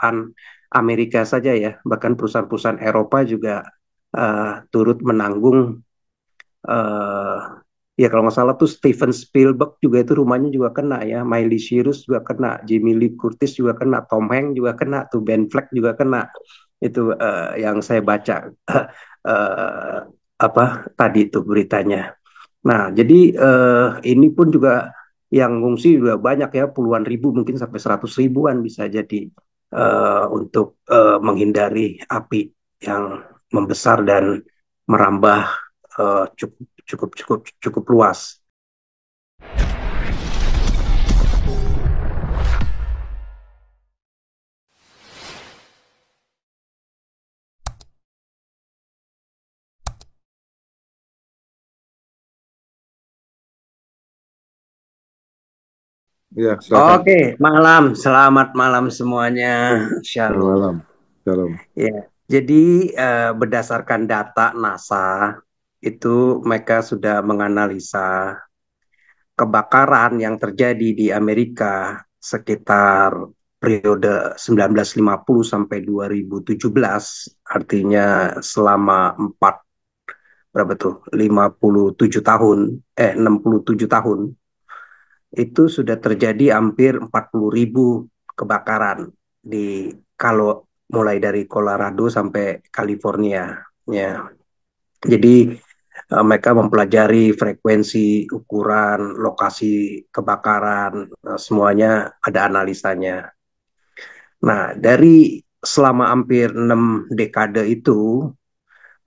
perusahaan Amerika saja ya, bahkan perusahaan-perusahaan Eropa juga turut menanggung. eh Ya kalau nggak salah tuh Steven Spielberg juga itu rumahnya juga kena ya, Miley Cyrus juga kena, Jamie Lee Curtis juga kena, Tom Hanks juga kena, tuh Ben Affleck juga kena. Itu yang saya baca eh, apa tadi itu beritanya. Nah, jadi ini pun juga yang ngungsi juga banyak ya, puluhan ribu mungkin sampai 100 ribuan bisa jadi untuk menghindari api yang membesar dan merambah cukup cukup cukup cukup luas. Ya, silakan. Oke, malam, selamat malam semuanya. Selamat Shalom. malam. Shalom. Ya, jadi berdasarkan data NASA itu mereka sudah menganalisa kebakaran yang terjadi di Amerika sekitar periode 1950 sampai 2017, artinya selama 57 tahun, 67 tahun, itu sudah terjadi hampir 40.000 kebakaran di kalau mulai dari Colorado sampai California ya. Jadi mereka mempelajari frekuensi, ukuran, lokasi kebakaran, semuanya ada analisanya. Nah, dari selama hampir 6 dekade itu,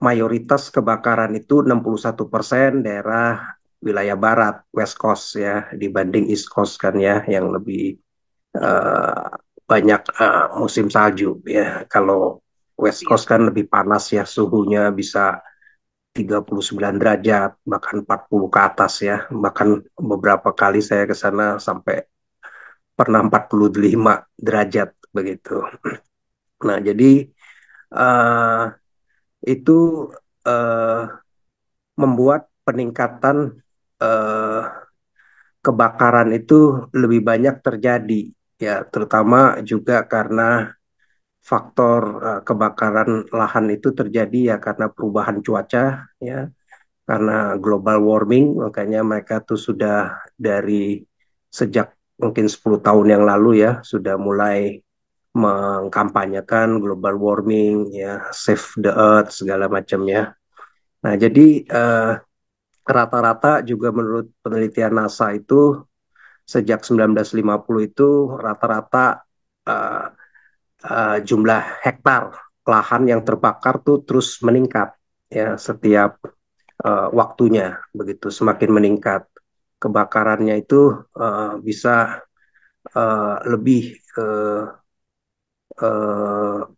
mayoritas kebakaran itu 61% daerah wilayah barat, West Coast ya, dibanding East Coast kan ya, yang lebih eh, banyak musim salju ya. Kalau West Coast kan lebih panas ya, suhunya bisa 39 derajat, bahkan 40 ke atas ya. Bahkan beberapa kali saya ke sana sampai pernah 45 derajat begitu. Nah, jadi eh, itu eh, membuat peningkatan eh, kebakaran itu lebih banyak terjadi ya, terutama juga karena faktor kebakaran lahan itu terjadi ya karena perubahan cuaca ya, karena global warming. Makanya mereka tuh sudah dari sejak mungkin 10 tahun yang lalu ya sudah mulai mengkampanyekan global warming ya, save the earth segala macam ya. Nah, jadi rata-rata juga menurut penelitian NASA itu sejak 1950 itu rata-rata eh, jumlah hektar lahan yang terbakar tuh terus meningkat ya setiap waktunya begitu, semakin meningkat kebakarannya itu bisa lebih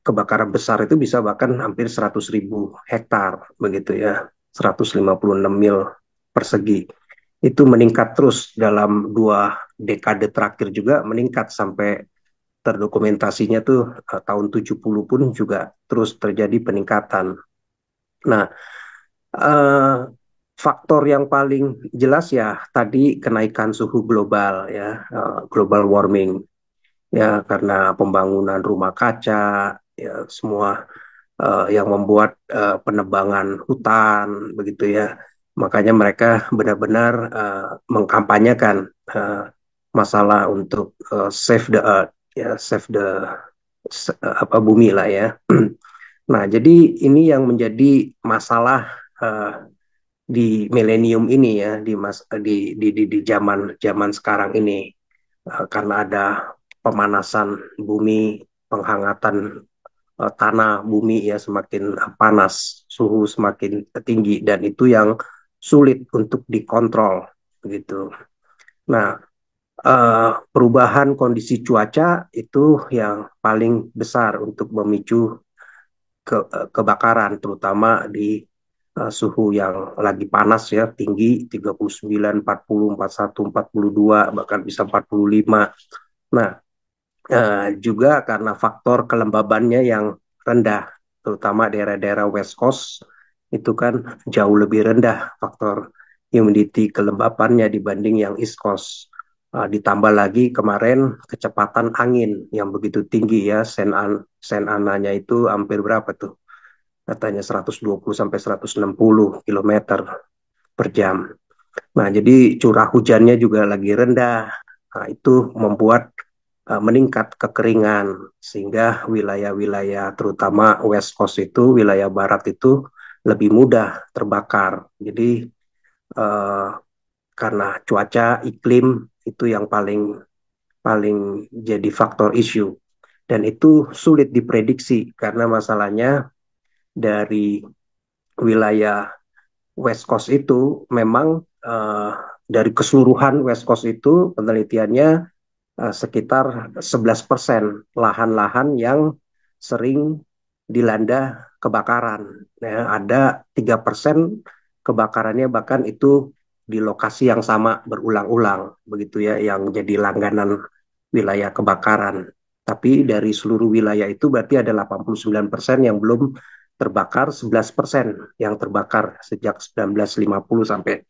kebakaran besar itu bisa bahkan hampir 100.000 hektar begitu ya, 156 mil persegi. Itu meningkat terus dalam 2 dekade terakhir, juga meningkat sampai terdokumentasinya tuh tahun 70 pun juga terus terjadi peningkatan. Nah, eh, faktor yang paling jelas ya tadi kenaikan suhu global ya, global warming ya, karena pembangunan rumah kaca ya, semua yang membuat penebangan hutan begitu ya. Makanya mereka benar-benar mengkampanyekan eh, masalah untuk save the earth ya, save the apa bumi lah ya. Nah, jadi ini yang menjadi masalah eh, di milenium ini ya, di zaman zaman sekarang ini. Karena ada pemanasan bumi, penghangatan tanah bumi ya, semakin panas, suhu semakin tinggi, dan itu yang sulit untuk dikontrol gitu. Nah, perubahan kondisi cuaca itu yang paling besar untuk memicu kebakaran, terutama di suhu yang lagi panas ya, tinggi 39, 40, 41, 42, bahkan bisa 45. Nah, juga karena faktor kelembabannya yang rendah, terutama daerah-daerah West Coast itu kan jauh lebih rendah faktor humidity kelembapannya dibanding yang East Coast. Ditambah lagi kemarin kecepatan angin yang begitu tinggi ya, sen ananya itu hampir berapa tuh? Katanya 120 sampai 160 kilometer per jam. Nah, jadi curah hujannya juga lagi rendah. Nah, itu membuat meningkat kekeringan sehingga wilayah-wilayah terutama West Coast itu, wilayah barat itu lebih mudah terbakar. Jadi eh, karena cuaca iklim itu yang paling paling jadi faktor isu dan itu sulit diprediksi karena masalahnya dari wilayah West Coast itu memang dari keseluruhan West Coast itu penelitiannya sekitar 11% lahan-lahan yang sering dilanda kebakaran. Ya, ada 3% kebakarannya bahkan itu di lokasi yang sama berulang-ulang, begitu ya, yang jadi langganan wilayah kebakaran. Tapi dari seluruh wilayah itu berarti ada 89% yang belum terbakar, 11% yang terbakar sejak 1950 sampai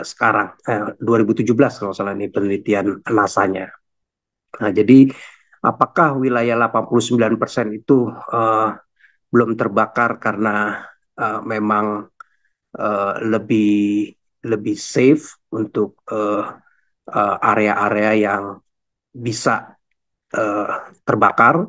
sekarang 2017 kalau salah ini penelitian NASA-nya. Nah, jadi apakah wilayah 89% itu belum terbakar karena memang lebih lebih safe untuk area-area yang bisa uh, terbakar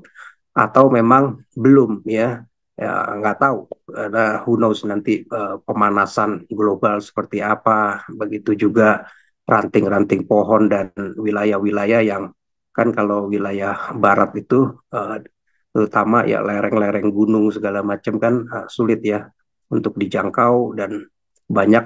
atau memang belum ya, ya nggak tahu ada who knows nanti pemanasan global seperti apa, begitu juga ranting-ranting pohon dan wilayah-wilayah yang kan kalau wilayah barat itu terutama ya lereng-lereng gunung segala macam kan sulit ya untuk dijangkau dan banyak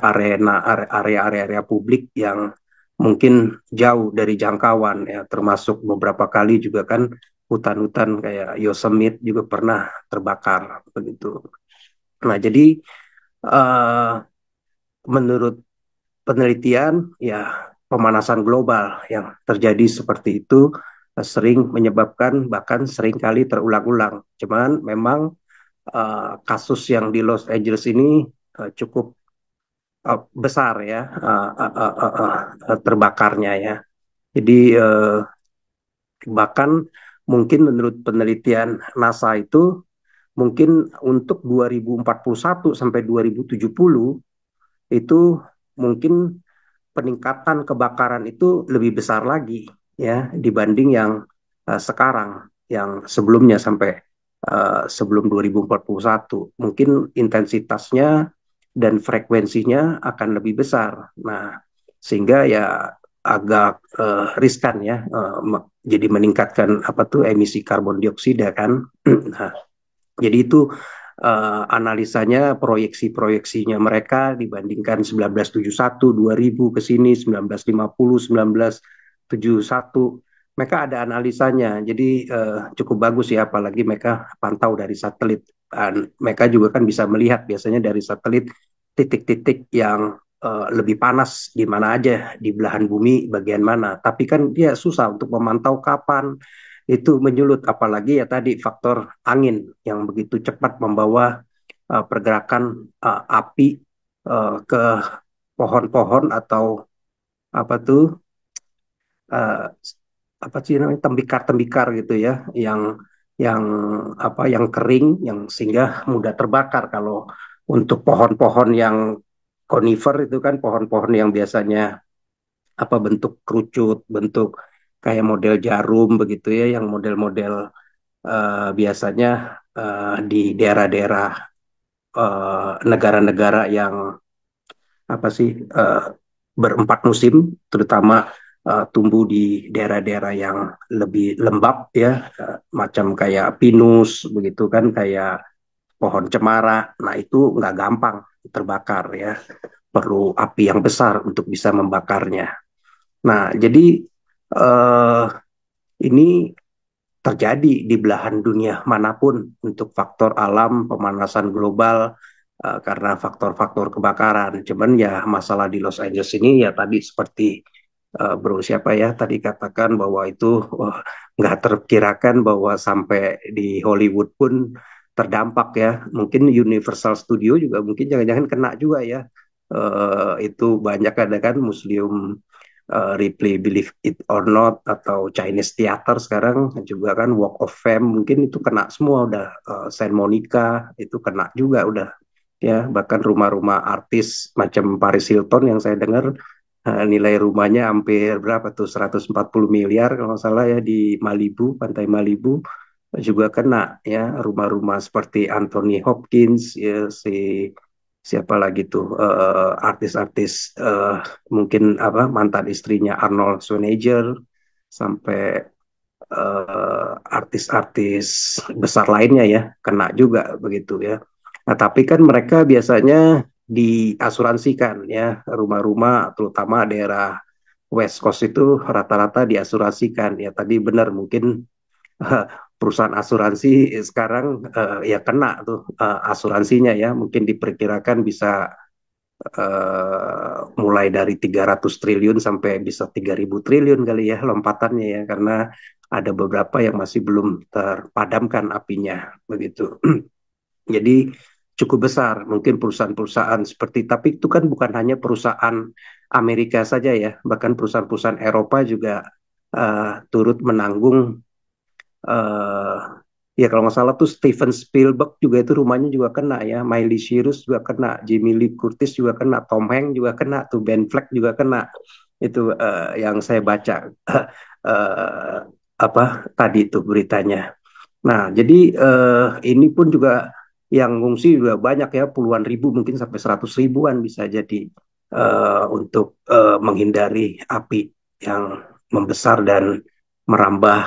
area-area publik yang mungkin jauh dari jangkauan ya termasuk beberapa kali juga kan hutan-hutan kayak Yosemite juga pernah terbakar begitu. Nah, jadi uh, menurut penelitian ya pemanasan global yang terjadi seperti itu sering menyebabkan bahkan sering kali terulang-ulang. Cuman memang kasus yang di Los Angeles ini cukup besar ya terbakarnya ya. Jadi bahkan mungkin menurut penelitian NASA itu mungkin untuk 2041 sampai 2070 itu mungkin peningkatan kebakaran itu lebih besar lagi ya dibanding yang sekarang yang sebelumnya sampai sebelum 2041 mungkin intensitasnya dan frekuensinya akan lebih besar. Nah, sehingga ya agak riskan ya jadi meningkatkan apa tuh emisi karbon dioksida kan. Nah, jadi itu analisanya, proyeksi-proyeksinya mereka dibandingkan 1971, 2000 ke sini, 1950, 1971. Mereka ada analisanya, jadi cukup bagus ya, apalagi mereka pantau dari satelit. Dan mereka juga kan bisa melihat biasanya dari satelit titik-titik yang lebih panas di mana aja di belahan bumi bagian mana. Tapi kan dia susah untuk memantau kapan itu menyulut apalagi ya tadi faktor angin yang begitu cepat membawa pergerakan api ke pohon-pohon atau apa tuh uh, apa sih namanya tembikar-tembikar gitu ya yang apa yang kering yang sehingga mudah terbakar kalau untuk pohon-pohon yang konifer itu kan pohon-pohon yang biasanya apa bentuk kerucut bentuk kayak model jarum begitu ya yang model-model biasanya di daerah-daerah negara-negara yang apa sih berempat musim, terutama tumbuh di daerah-daerah yang lebih lembab ya, macam kayak pinus begitu kan, kayak pohon cemara. Nah itu nggak gampang terbakar ya, perlu api yang besar untuk bisa membakarnya. Nah jadi eh, ini terjadi di belahan dunia manapun untuk faktor alam pemanasan global karena faktor-faktor kebakaran. Cuman ya masalah di Los Angeles ini ya tadi seperti bro siapa ya tadi katakan bahwa itu nggak terkirakan bahwa sampai di Hollywood pun terdampak ya. Mungkin Universal Studio juga mungkin jangan-jangan kena juga ya. Itu banyak ada kan museum Ripley Believe It or Not atau Chinese Theater sekarang juga kan Walk of Fame mungkin itu kena semua udah. Saint Monica itu kena juga udah ya, bahkan rumah-rumah artis macam Paris Hilton yang saya dengar nilai rumahnya hampir berapa tuh 140 miliar kalau nggak salah ya di Malibu, pantai Malibu juga kena ya, rumah-rumah seperti Anthony Hopkins ya, siapa lagi tuh artis-artis mungkin apa mantan istrinya Arnold Schwarzenegger sampai artis-artis besar lainnya ya kena juga begitu ya. Nah, tapi kan mereka biasanya diasuransikan ya, rumah-rumah terutama daerah West Coast itu rata-rata diasuransikan ya. Tadi benar mungkin perusahaan asuransi sekarang ya kena tuh asuransinya ya, mungkin diperkirakan bisa mulai dari 300 triliun sampai bisa 3.000 triliun kali ya lompatannya ya, karena ada beberapa yang masih belum terpadamkan apinya begitu. Jadi cukup besar mungkin perusahaan-perusahaan seperti, tapi itu kan bukan hanya perusahaan Amerika saja ya, bahkan perusahaan-perusahaan Eropa juga turut menanggung. eh Ya kalau nggak salah tuh Steven Spielberg juga itu rumahnya juga kena ya, Miley Cyrus juga kena, Jamie Lee Curtis juga kena, Tom Hanks juga kena, tuh Ben Affleck juga kena. Itu yang saya baca eh, apa tadi itu beritanya. Nah, jadi ini pun juga yang ngungsi juga banyak ya, puluhan ribu mungkin sampai 100 ribuan bisa jadi untuk menghindari api yang membesar dan merambah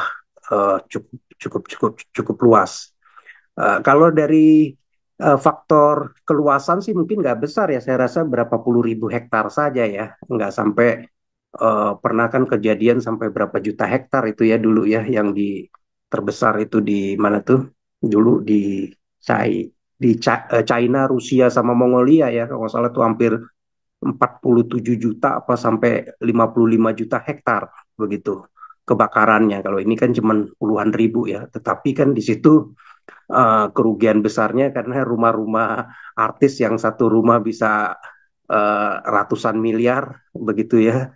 cukup cukup cukup cukup luas. Kalau dari faktor keluasan sih mungkin nggak besar ya, saya rasa berapa puluh ribu hektar saja ya, nggak sampai pernah kan kejadian sampai berapa juta hektar itu ya dulu ya, yang di terbesar itu di mana tuh dulu di China, Rusia sama Mongolia ya kalau nggak salah tuh hampir 47 juta apa sampai 55 juta hektar begitu kebakarannya. Kalau ini kan cuma puluhan ribu ya, tetapi kan di situ kerugian besarnya karena rumah-rumah artis yang satu rumah bisa ratusan miliar begitu ya,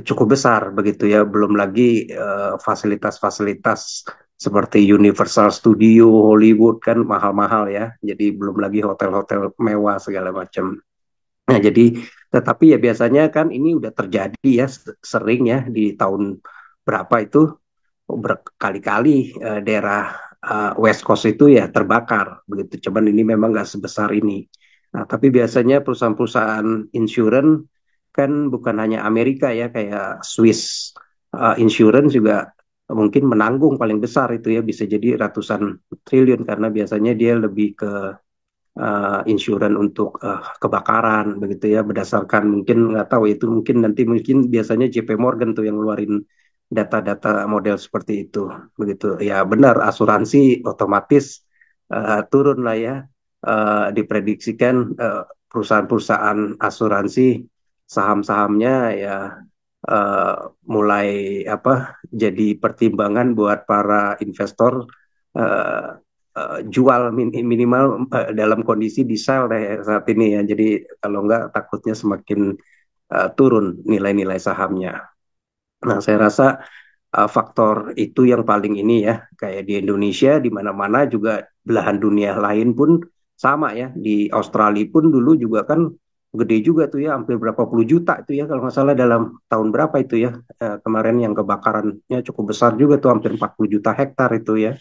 cukup besar begitu ya, belum lagi fasilitas-fasilitas seperti Universal Studio Hollywood kan mahal-mahal ya, jadi belum lagi hotel-hotel mewah segala macam. Nah, jadi tetapi ya biasanya kan ini udah terjadi ya, sering ya di tahun berapa itu berkali-kali daerah West Coast itu ya terbakar begitu. Cuman ini memang nggak sebesar ini. Nah, tapi biasanya perusahaan-perusahaan insurance kan bukan hanya Amerika ya, kayak Swiss Insurance juga mungkin menanggung paling besar itu ya, bisa jadi ratusan triliun karena biasanya dia lebih ke insurance untuk kebakaran begitu ya, berdasarkan mungkin nggak tahu itu, mungkin nanti mungkin biasanya JP Morgan tuh yang ngeluarin data-data model seperti itu begitu ya. Benar asuransi otomatis turun lah ya. Diprediksikan perusahaan-perusahaan asuransi saham-sahamnya ya uh, mulai apa jadi pertimbangan buat para investor uh, jual minimal dalam kondisi di sell deh saat ini ya. Jadi kalau enggak takutnya semakin turun nilai-nilai sahamnya. Nah, saya rasa faktor itu yang paling ini ya, kayak di Indonesia, di mana-mana juga belahan dunia lain pun sama ya. Di Australia pun dulu juga kan gede juga tuh ya, hampir berapa puluh juta itu ya kalau nggak salah dalam tahun berapa itu ya. Kemarin yang kebakarannya cukup besar juga tuh, hampir 40 juta hektar itu ya.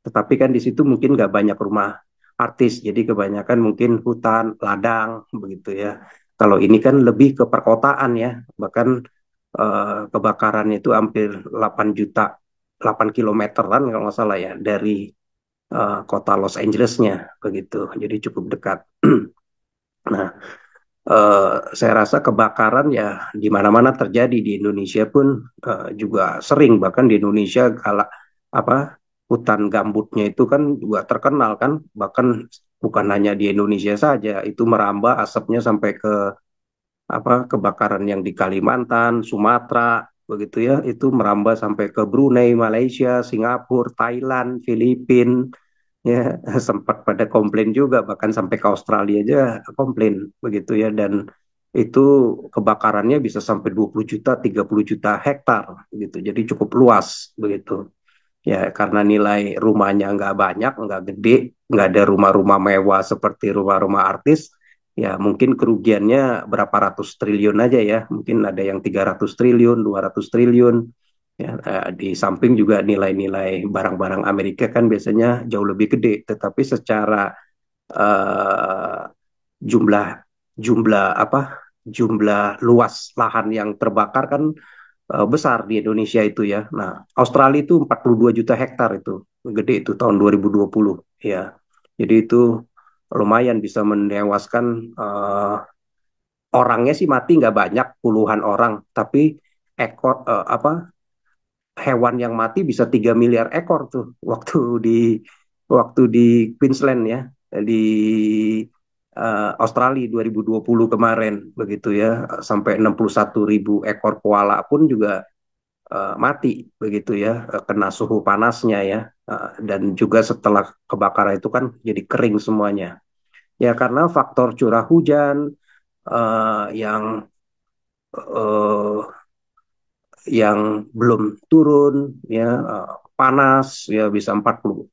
Tetapi kan di situ mungkin nggak banyak rumah artis, jadi kebanyakan mungkin hutan, ladang begitu ya. Kalau ini kan lebih ke perkotaan ya, bahkan kebakaran itu hampir 8 juta, 8 kilometeran kalau nggak salah ya dari kota Los Angelesnya begitu. Jadi cukup dekat. Nah, saya rasa kebakaran ya di mana-mana terjadi, di Indonesia pun juga sering, bahkan di Indonesia kalau apa hutan gambutnya itu kan juga terkenal kan, bahkan bukan hanya di Indonesia saja, itu merambah asapnya sampai ke kebakaran yang di Kalimantan, Sumatera, begitu ya, itu merambah sampai ke Brunei, Malaysia, Singapura, Thailand, Filipina, ya sempat pada komplain juga, bahkan sampai ke Australia aja komplain begitu ya. Dan itu kebakarannya bisa sampai 20 juta, 30 juta hektar gitu. Jadi cukup luas begitu. Ya, karena nilai rumahnya nggak banyak, nggak gede, nggak ada rumah-rumah mewah seperti rumah-rumah artis, ya mungkin kerugiannya berapa ratus triliun aja ya. Mungkin ada yang 300 triliun, 200 triliun. Ya, di samping juga nilai-nilai barang-barang Amerika kan biasanya jauh lebih gede, tetapi secara eh, jumlah jumlah apa jumlah luas lahan yang terbakar kan besar di Indonesia itu ya. Nah, Australia itu 42 juta hektar itu. Gede itu tahun 2020 ya. Jadi itu lumayan bisa menewaskan orangnya sih mati nggak banyak, puluhan orang, tapi ekor hewan yang mati bisa 3 miliar ekor tuh waktu di Queensland ya, di Australia 2020 kemarin begitu ya, sampai 61 ribu ekor koala pun juga mati begitu ya, kena suhu panasnya ya. Dan juga setelah kebakaran itu kan jadi kering semuanya ya karena faktor curah hujan yang uh, yang belum turun ya, panas ya bisa 40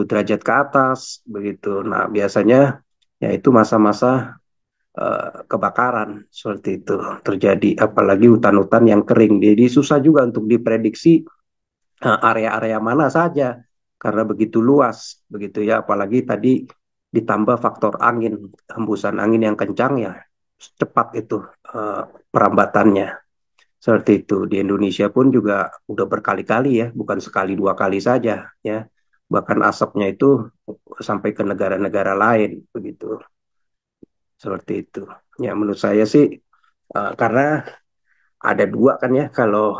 derajat ke atas begitu. Nah, biasanya ya itu masa-masa kebakaran seperti itu terjadi, apalagi hutan-hutan yang kering. Jadi susah juga untuk diprediksi area-area mana saja karena begitu luas begitu ya, apalagi tadi ditambah faktor angin, hembusan angin yang kencang ya cepat itu perambatannya. Seperti itu. Di Indonesia pun juga udah berkali-kali ya, bukan sekali dua kali saja ya. Bahkan asapnya itu sampai ke negara-negara lain begitu. Seperti itu. Ya menurut saya sih karena ada dua kan ya kalau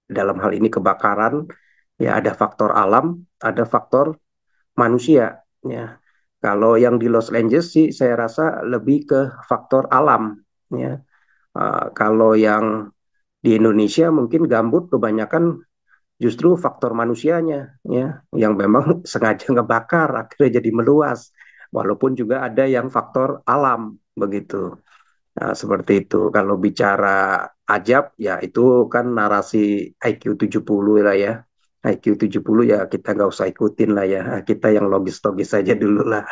dalam hal ini kebakaran ya, ada faktor alam, ada faktor manusia ya. Kalau yang di Los Angeles sih saya rasa lebih ke faktor alam ya. Kalau yang di Indonesia mungkin gambut kebanyakan justru faktor manusianya ya, yang memang sengaja ngebakar akhirnya jadi meluas, walaupun juga ada yang faktor alam begitu. Nah, seperti itu. Kalau bicara ajab ya itu kan narasi IQ 70 lah ya. IQ 70 ya kita nggak usah ikutin lah ya. Kita yang logis-logis saja dulu lah.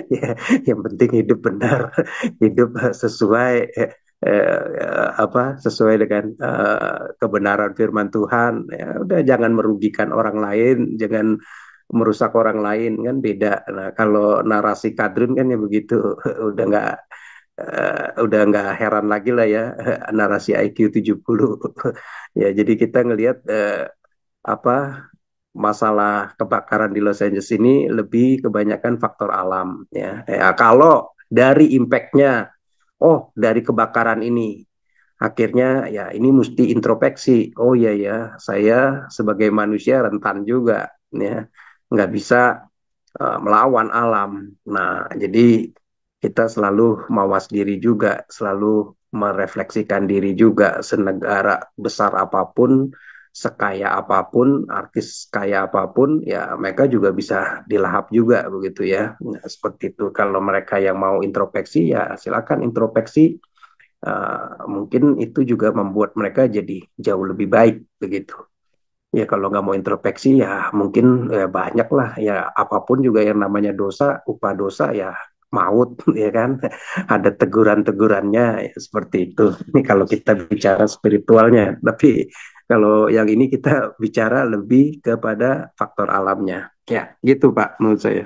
Ya, yang penting hidup benar, hidup sesuai sesuai dengan kebenaran firman Tuhan. Ya, udah jangan merugikan orang lain, jangan merusak orang lain kan beda. Nah, kalau narasi kadrun kan ya begitu, udah nggak heran lagi lah ya, narasi IQ 70. Ya, jadi kita ngelihat apa masalah kebakaran di Los Angeles ini lebih kebanyakan faktor alam ya. Ya kalau dari impactnya, oh dari kebakaran ini, akhirnya ya ini mesti introspeksi. Oh iya ya, saya sebagai manusia rentan juga ya, nggak bisa melawan alam. Nah, jadi kita selalu mawas diri juga, selalu merefleksikan diri juga, senegara besar apapun, sekaya apapun, artis kaya apapun, ya mereka juga bisa dilahap juga begitu ya. Nah, seperti itu. Kalau mereka yang mau introspeksi, ya silakan introspeksi. Mungkin itu juga membuat mereka jadi jauh lebih baik begitu. Ya kalau nggak mau introspeksi ya mungkin ya banyak lah ya, apapun juga yang namanya dosa, upah dosa ya maut ya kan. Ada teguran-tegurannya ya, seperti itu. Ini kalau kita bicara spiritualnya, tapi kalau yang ini kita bicara lebih kepada faktor alamnya. Ya gitu Pak menurut saya.